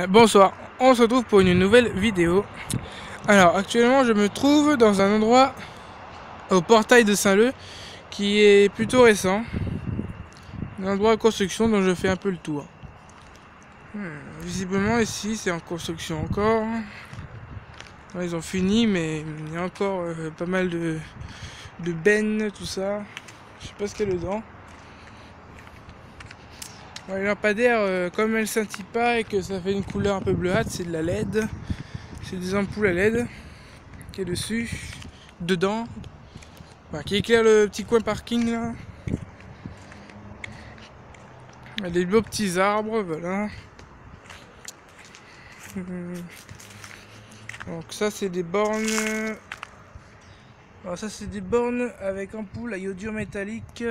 Bonsoir, on se retrouve pour une nouvelle vidéo. Alors actuellement je me trouve dans un endroit au portail de Saint-Leu qui est plutôt récent. Un endroit en construction dont je fais un peu le tour. Visiblement ici c'est en construction encore. Ils ont fini mais il y a encore pas mal de bennes, tout ça. Je sais pas ce qu'il y a dedans. Les lampadaires, comme elles scintillent pas et que ça fait une couleur un peu bleuâtre, c'est de la LED. C'est des ampoules à LED qui est dessus, dedans, qui éclaire le petit coin parking là. Il y a des beaux petits arbres, voilà. Donc ça c'est des bornes. Alors ça c'est des bornes avec ampoule à iodure métallique.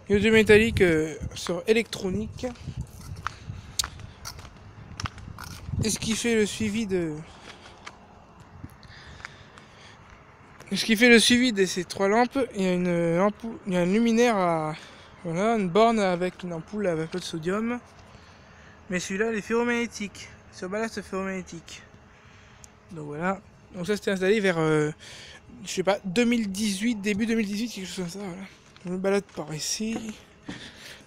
Iodure métallique sur électronique. Et ce qui fait le suivi de ces trois lampes, il y a une ampoule, il y a un luminaire à voilà, une borne avec une ampoule à vapeur de sodium. Mais celui-là il est ferromagnétique, sur ballast ferromagnétique. Donc voilà. Donc ça c'était installé vers je sais pas 2018, début 2018, quelque chose comme ça, voilà. On me balade par ici.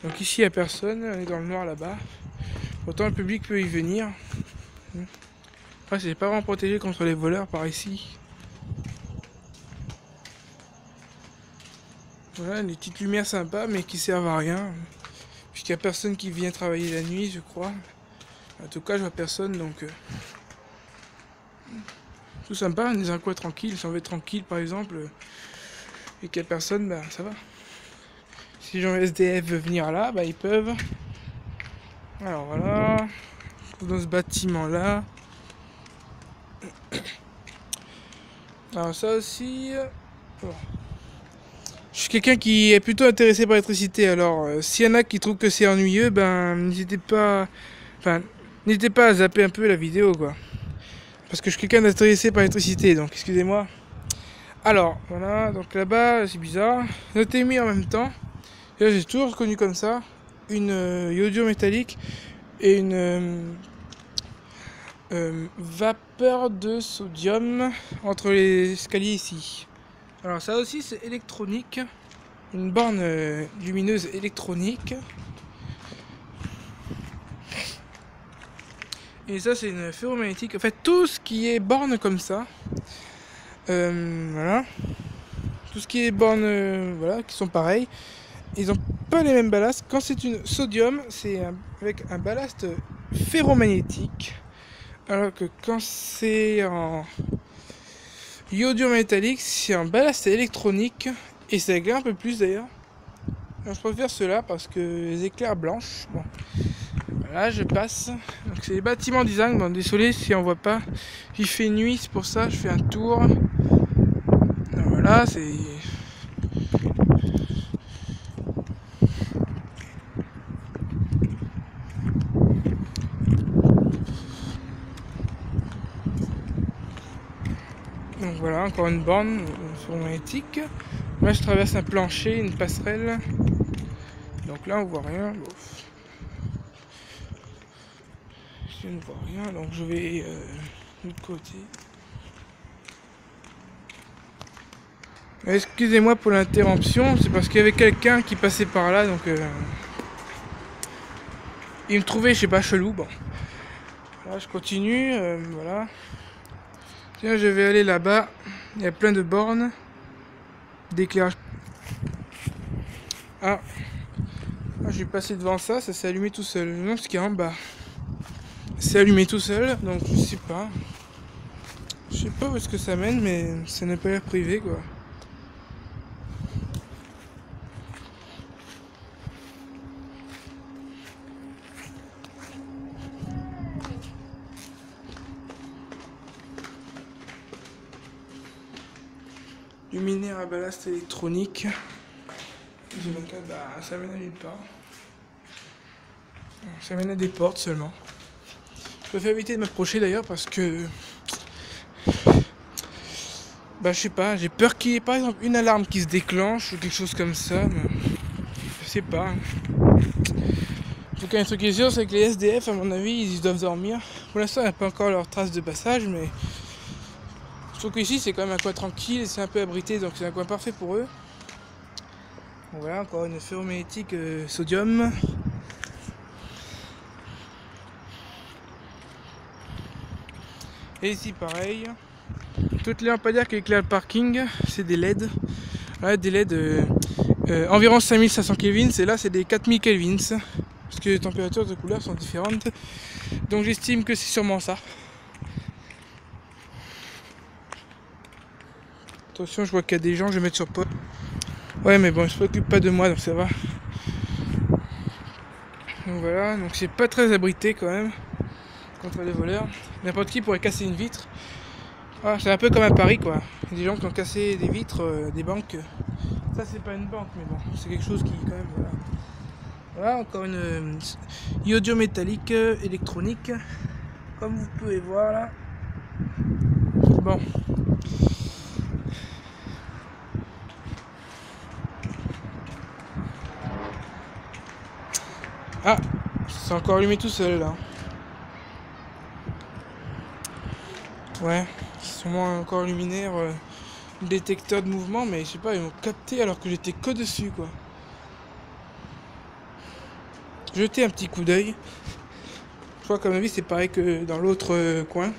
Donc ici il n'y a personne, on est dans le noir là-bas. Pourtant le public peut y venir. Après c'est pas vraiment protégé contre les voleurs par ici. Voilà, des petites lumières sympas mais qui servent à rien. Puisqu'il n'y a personne qui vient travailler la nuit, je crois. En tout cas je vois personne, donc tout sympa, on est dans un coin tranquille. Si on veut être tranquille par exemple et qu'il n'y a personne, bah ça va. Si les gens SDF veulent venir là, bah ils peuvent. Alors voilà, dans ce bâtiment là. Alors ça aussi, bon. Je suis quelqu'un qui est plutôt intéressé par l'électricité. Alors s'il y en a qui trouvent que c'est ennuyeux, ben n'hésitez pas à zapper un peu la vidéo quoi. Parce que je suis quelqu'un d'intéressé par l'électricité, donc excusez-moi. Alors voilà, donc là-bas c'est bizarre. Notez mis en même temps. Et là j'ai toujours reconnu comme ça une iodure métallique et une vapeur de sodium entre les escaliers ici. Alors ça aussi c'est électronique, une borne lumineuse électronique. Et ça c'est une ferromagnétique. En fait tout ce qui est borne comme ça, voilà, tout ce qui est borne, voilà, qui sont pareils, ils ont pas les mêmes ballasts. Quand c'est une sodium, c'est avec un ballast ferromagnétique, alors que quand c'est en iodure métallique, c'est un ballast électronique et ça éclaire un peu plus d'ailleurs. Je préfère cela parce que les éclairs blanches. Bon, voilà, je passe. Donc c'est les bâtiments design. Bon, désolé si on voit pas. Il fait nuit, c'est pour ça je fais un tour. Donc, voilà, c'est. Donc voilà, encore une borne magnétique. Là je traverse un plancher, une passerelle. Donc là on voit rien. Bon. Je ne vois rien, donc je vais de l'autre côté. Excusez-moi pour l'interruption, c'est parce qu'il y avait quelqu'un qui passait par là, donc il me trouvait, je sais pas, chelou. Bon, là je continue, voilà. Tiens, je vais aller là-bas. Il y a plein de bornes d'éclairage. Ah, je suis passé devant ça, ça s'est allumé tout seul. Non, ce qui est en bas, c'est allumé tout seul, donc je sais pas. Je sais pas où est-ce que ça mène, mais ça n'a pas l'air privé quoi. Luminaire à ballast électronique. Bah, ça mène à nulle part. Ça mène à des portes seulement. Je préfère éviter de m'approcher d'ailleurs parce que. Bah, je sais pas, j'ai peur qu'il y ait par exemple une alarme qui se déclenche ou quelque chose comme ça. Mais je sais pas. En tout cas, un truc qui est sûr, c'est que les SDF, à mon avis, ils doivent dormir. Pour l'instant, il n'y a pas encore leur trace de passage, mais je trouve qu'ici, c'est quand même un coin tranquille, c'est un peu abrité, donc c'est un coin parfait pour eux. Donc voilà, encore une ferromagnétique sodium. Et ici, pareil. Toutes les lampadaires qui éclairent le parking, c'est des LED. Ouais, des LED environ 5500 Kelvin, et là, c'est des 4000 Kelvin. Parce que les températures de couleur sont différentes. Donc j'estime que c'est sûrement ça. Attention, je vois qu'il y a des gens, je vais mettre sur pause. Ouais, mais bon, ils ne s'occupent pas de moi, donc ça va. Donc voilà, donc c'est pas très abrité quand même contre les voleurs. N'importe qui pourrait casser une vitre. Ah, c'est un peu comme à Paris, quoi. Il y a des gens qui ont cassé des vitres, des banques. Ça, c'est pas une banque, mais bon, c'est quelque chose qui, quand même, voilà. Voilà, encore une iodio métallique électronique, comme vous pouvez voir là. Bon. Ah, c'est encore allumé tout seul là. Ouais, c'est sûrement encore luminaire, détecteur de mouvement, mais je sais pas, ils m'ont capté alors que j'étais que dessus, quoi. Jetez un petit coup d'œil. Je crois qu'à mon avis c'est pareil que dans l'autre coin.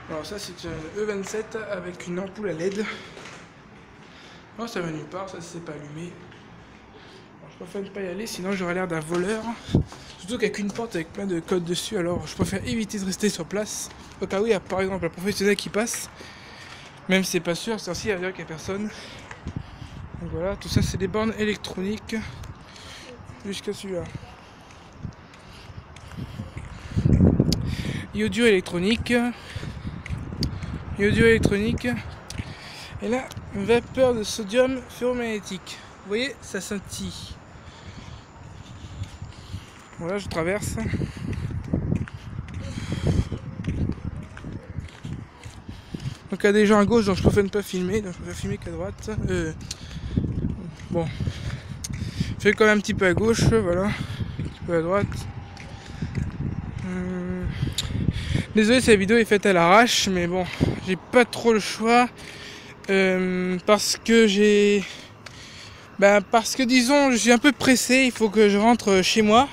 Alors ça c'est un E27 avec une ampoule à LED. Oh, ça va nulle part, ça c'est pas allumé. Alors, je préfère ne pas y aller, sinon j'aurais l'air d'un voleur. Surtout qu'il n'y a qu'une porte avec plein de codes dessus, alors je préfère éviter de rester sur place. Au cas où il y a par exemple un professionnel qui passe. Même si c'est pas sûr, c'est aussi à dire qu'il n'y a personne. Donc voilà, tout ça c'est des bornes électroniques. Jusqu'à celui-là. Iodio électronique. Iodio électronique. Et là, une vapeur de sodium ferromagnétique. Vous voyez, ça scintille. Voilà, je traverse. Donc il y a des gens à gauche, donc je préfère ne pas filmer. Donc je préfère filmer qu'à droite. Bon. Je fais quand même un petit peu à gauche, voilà. Un petit peu à droite. Désolé si la vidéo est faite à l'arrache, mais bon, j'ai pas trop le choix. Parce que parce que disons, je suis un peu pressé, il faut que je rentre chez moi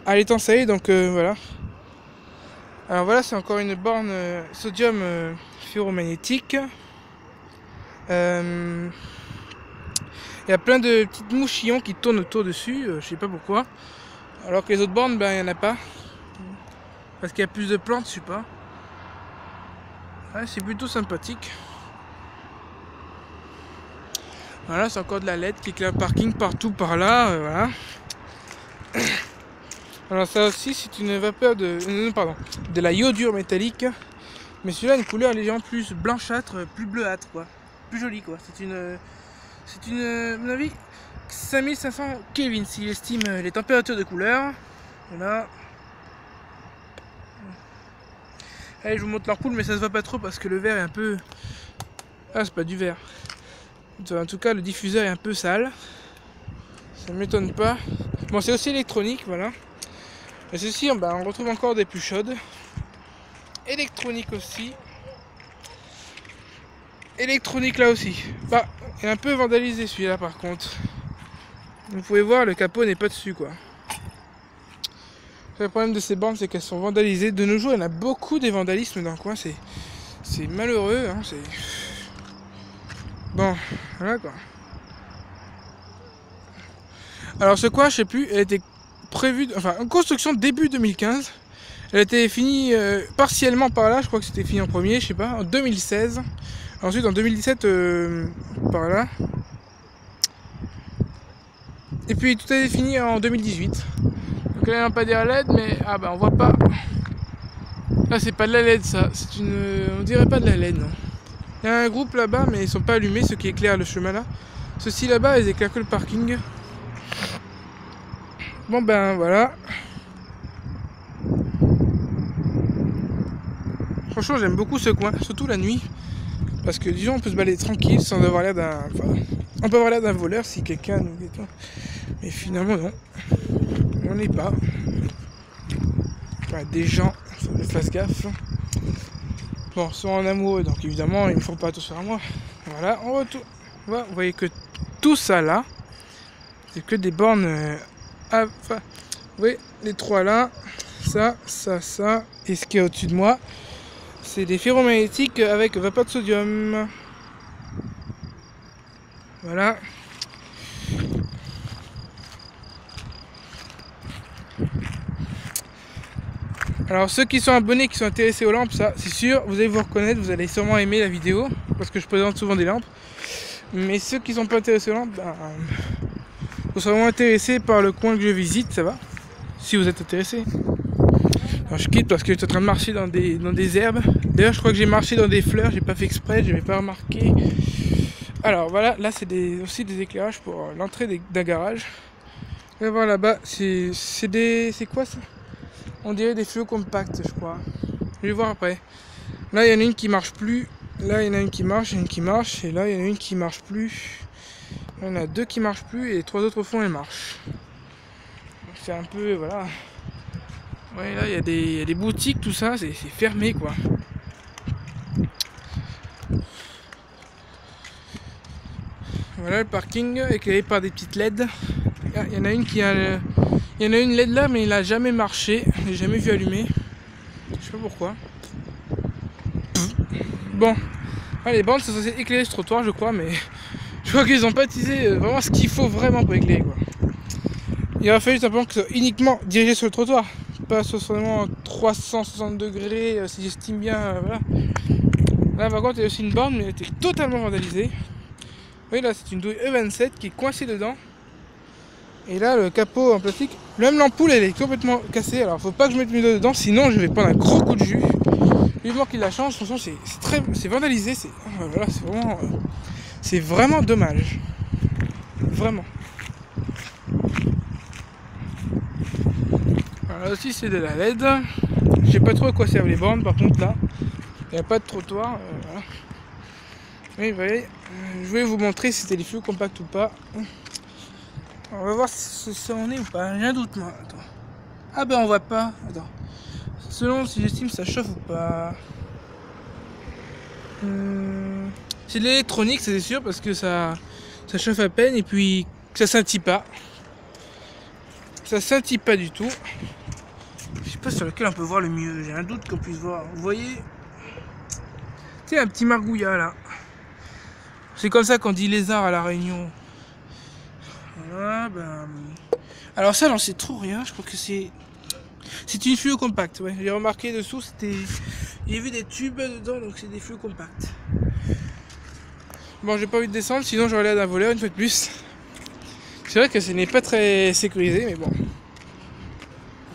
à l'étang-salé, donc voilà. Alors voilà, c'est encore une borne sodium ferromagnétique. Il y a plein de petites mouchillons qui tournent autour dessus, je sais pas pourquoi. Alors que les autres bornes, ben il n'y en a pas. Parce qu'il y a plus de plantes, je sais pas. Ouais, c'est plutôt sympathique. Voilà, c'est encore de la LED qui éclaire le parking partout par là, voilà. Alors ça aussi c'est une vapeur de la iodure métallique. Mais celui-là a une couleur légèrement plus blanchâtre, plus bleuâtre, quoi. Plus jolie, quoi. C'est à mon avis, 5500 Kelvin s'il estime les températures de couleur. Voilà. Allez, je vous montre l'ampoule, mais ça se voit pas trop parce que le verre est un peu... Ah, c'est pas du verre. En tout cas, le diffuseur est un peu sale. Ça ne m'étonne pas. Bon, c'est aussi électronique, voilà. Et ceci, on retrouve encore des plus chaudes. Électronique aussi. Électronique là aussi. Bah, il est un peu vandalisé celui-là par contre. Vous pouvez voir, le capot n'est pas dessus, quoi. Le problème de ces bornes, c'est qu'elles sont vandalisées. De nos jours, il y en a beaucoup des vandalismes dans le coin. C'est malheureux, hein, c'est... Bon, voilà quoi. Alors ce coin, je sais plus, elle était prévue, enfin en construction début 2015. Elle a été finie partiellement par là, je crois que c'était fini en premier, je sais pas, en 2016. Ensuite en 2017 par là. Et puis tout a été fini en 2018. Donc là, il n'y a pas des LED, mais on voit pas. Là c'est pas de la LED ça, c'est on dirait pas de la LED non. Il y a un groupe là-bas, mais ils sont pas allumés, ceux qui éclairent le chemin là. Ceux-ci là-bas, ils éclairent que le parking. Bon voilà. Franchement, j'aime beaucoup ce coin, surtout la nuit. Parce que disons, on peut se balader tranquille sans avoir l'air d'un... Enfin, on peut avoir l'air d'un voleur si quelqu'un nous détend. Mais finalement, non. on n'est pas. Enfin, des gens, faut que je fasse gaffe. Bon, sont en amoureux, donc évidemment, ils ne font pas attention à moi. Voilà, on retourne. Voilà, vous voyez que tout ça là, c'est que des bornes. Enfin, vous voyez, les trois là, ça, et ce qui est au-dessus de moi, c'est des ferromagnétiques avec vapeur de sodium. Voilà. Alors ceux qui sont abonnés, qui sont intéressés aux lampes, ça c'est sûr, vous allez vous reconnaître, vous allez sûrement aimer la vidéo, parce que je présente souvent des lampes. Mais ceux qui sont pas intéressés aux lampes, vous serez vraiment intéressés par le coin que je visite, ça va, si vous êtes intéressés. Alors je quitte parce que je suis en train de marcher dans des herbes. D'ailleurs je crois que j'ai marché dans des fleurs, j'ai pas fait exprès, je n'avais pas remarqué. Alors voilà, là c'est aussi des éclairages pour l'entrée d'un garage. On va voir là-bas, c'est quoi ça? On dirait des feux compacts, je crois. Je vais voir après. Là, il y en a une qui marche plus. Là, il y en a une qui marche, une qui marche. Et là, il y en a une qui marche plus. Il y en a deux qui marchent plus et les trois autres au fond, elles marchent. C'est un peu, voilà. Ouais, là, il y a des boutiques, tout ça, c'est fermé, quoi. Voilà le parking éclairé par des petites LED. Il y en a une qui a il y en a une LED là, mais il a jamais marché. Je l'ai jamais vu allumer. Je sais pas pourquoi. Bon, les bandes sont censées éclairer ce trottoir, je crois, mais je crois qu'ils ont pas utilisé vraiment ce qu'il faut vraiment pour éclairer, quoi. Il aurait fallu simplement que ce soit uniquement dirigé sur le trottoir, pas seulement 360 degrés, si j'estime bien, voilà. Là par contre il y a aussi une borne, mais elle était totalement vandalisée. Oui, là c'est une douille E27 qui est coincée dedans. Et là le capot en plastique, même l'ampoule elle est complètement cassée. Alors faut pas que je mette mes doigts dedans, sinon je vais prendre un gros coup de jus. Vivement qu'il la change, de toute façon c'est vandalisé, voilà, c'est vraiment dommage. Vraiment. Alors là aussi c'est de la LED. Je sais pas trop à quoi servent les bornes, par contre là il n'y a pas de trottoir. Voilà. Oui, vous voyez, je vais vous montrer si c'était des flux compacts ou pas. On va voir si ça en est ou pas. J'ai un doute moi. Attends. Ah ben on voit pas. Attends. Selon si j'estime ça chauffe ou pas. C'est de l'électronique, c'est sûr, parce que ça chauffe à peine et puis ça scintille pas. Ça scintille pas du tout. Je sais pas sur lequel on peut voir le mieux. J'ai un doute qu'on puisse voir. Vous voyez, tu sais, un petit margouillat là. C'est comme ça qu'on dit lézard à la Réunion. Voilà, ben. Alors ça, j'en sais trop rien. Je crois que c'est une fluo compacte. Ouais, j'ai remarqué dessous, j'ai vu des tubes dedans, donc c'est des fluos compacts. Bon, j'ai pas envie de descendre, sinon j'aurais l'air d'un voleur une fois de plus. C'est vrai que ce n'est pas très sécurisé, mais bon.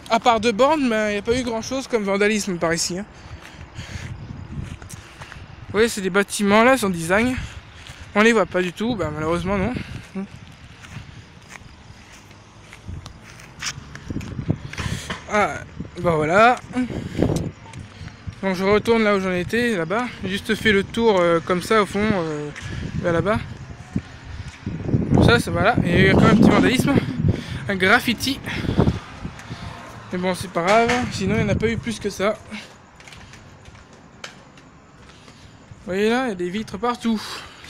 À part deux bornes, il n'y a pas eu grand chose comme vandalisme par ici. Hein. Vous voyez, c'est des bâtiments là, son design. On les voit pas du tout, malheureusement non. Ah, voilà. Donc je retourne là où j'en étais, là-bas. J'ai juste fait le tour comme ça au fond, vers là-bas. Bon, ça, voilà. Il y a eu quand même un petit vandalisme. Un graffiti. Mais bon, c'est pas grave. Sinon, il n'y en a pas eu plus que ça. Vous voyez là, il y a des vitres partout.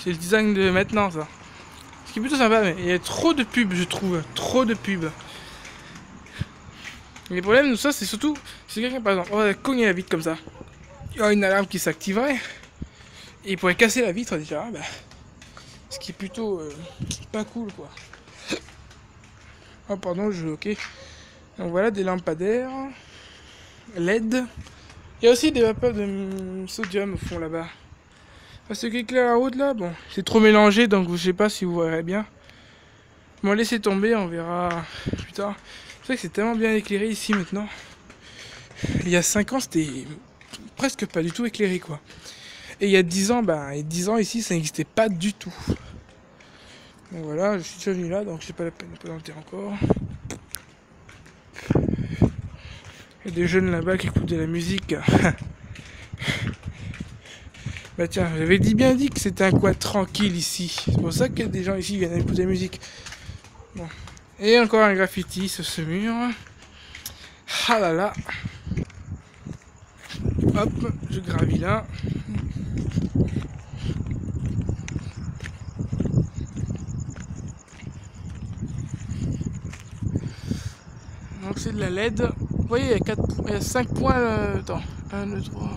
C'est le design de maintenant, ça. Ce qui est plutôt sympa, mais il y a trop de pubs, je trouve. Trop de pubs. Et le problème de ça, c'est surtout si quelqu'un, par exemple, aurait cogné la vitre comme ça. Il y aurait une alarme qui s'activerait. Et il pourrait casser la vitre déjà. Ce qui est plutôt pas cool, quoi. Oh, pardon, ok. Donc voilà, des lampadaires. LED. Il y a aussi des vapeurs de sodium au fond là-bas. Ce qui éclaire la route là, bon, c'est trop mélangé donc je sais pas si vous verrez bien. Bon, laissez tomber, on verra plus tard. C'est vrai que c'est tellement bien éclairé ici maintenant. Il y a 5 ans, c'était presque pas du tout éclairé quoi. Et il y a 10 ans, 10 ans ici, ça n'existait pas du tout. Donc voilà, je suis déjà venu là, donc j'ai pas la peine de présenter encore. Il y a des jeunes là-bas qui écoutent de la musique. Bah tiens, j'avais bien dit que c'était un coin tranquille ici. C'est pour ça que des gens ici viennent écouter la musique. Bon. Et encore un graffiti sur ce mur. Ah là là. Hop, je gravis là. Donc c'est de la LED. Vous voyez, il y a 5 points. Attends, 1, 2, 3.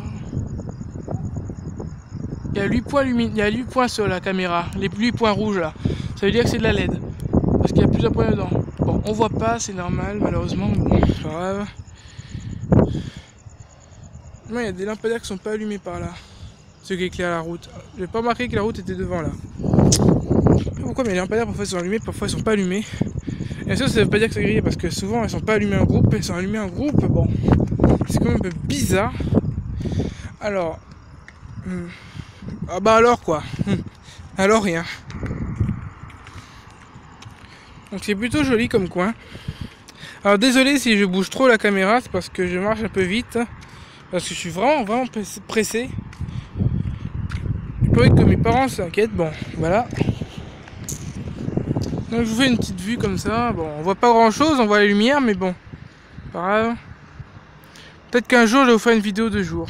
Il y a 8 points il y a 8 points sur la caméra. Les 8 points rouges là. Ça veut dire que c'est de la LED. Parce qu'il y a plusieurs points dedans. Bon, on voit pas, c'est normal, malheureusement. Bon, c'est pas grave. Non, il y a des lampadaires qui sont pas allumés par là. Ceux qui éclairent la route. J'ai pas remarqué que la route était devant là. Pourquoi? Mais les lampadaires parfois ils sont allumés, parfois ils sont pas allumés. Et ça veut pas dire que c'est grillé parce que souvent elles sont pas allumées en groupe, elles sont allumées en groupe. Bon, c'est quand même un peu bizarre. Alors, ah bah alors quoi? Alors rien. Donc c'est plutôt joli comme coin. Alors désolé si je bouge trop la caméra, c'est parce que je marche un peu vite. Parce que je suis vraiment pressé. Je peux que mes parents s'inquiètent. Bon, voilà. Donc je vous fais une petite vue comme ça. Bon, on voit pas grand chose, on voit la lumière, mais bon, pas grave. Peut-être qu'un jour je vais vous faire une vidéo de jour.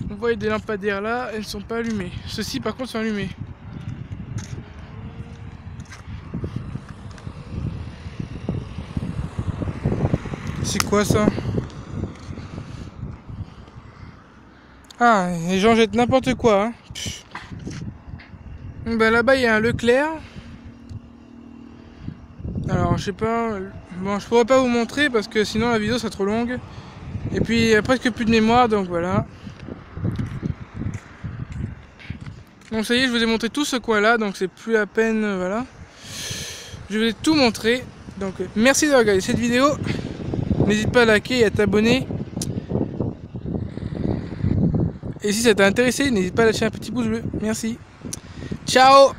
Vous voyez des lampadaires là, elles ne sont pas allumées. Ceux-ci par contre sont allumés. C'est quoi ça? Ah, les gens jettent n'importe quoi. Hein. Ben là-bas il y a un Leclerc. Alors je sais pas. Bon, je pourrais pas vous montrer parce que sinon la vidéo sera trop longue. Et puis il y a presque plus de mémoire, donc voilà. Donc ça y est, je vous ai montré tout ce coin là, donc c'est plus la peine, voilà. Je vous ai tout montré. Donc merci d'avoir regardé cette vidéo. N'hésite pas à liker et à t'abonner. Et si ça t'a intéressé, n'hésite pas à lâcher un petit pouce bleu. Merci. Ciao!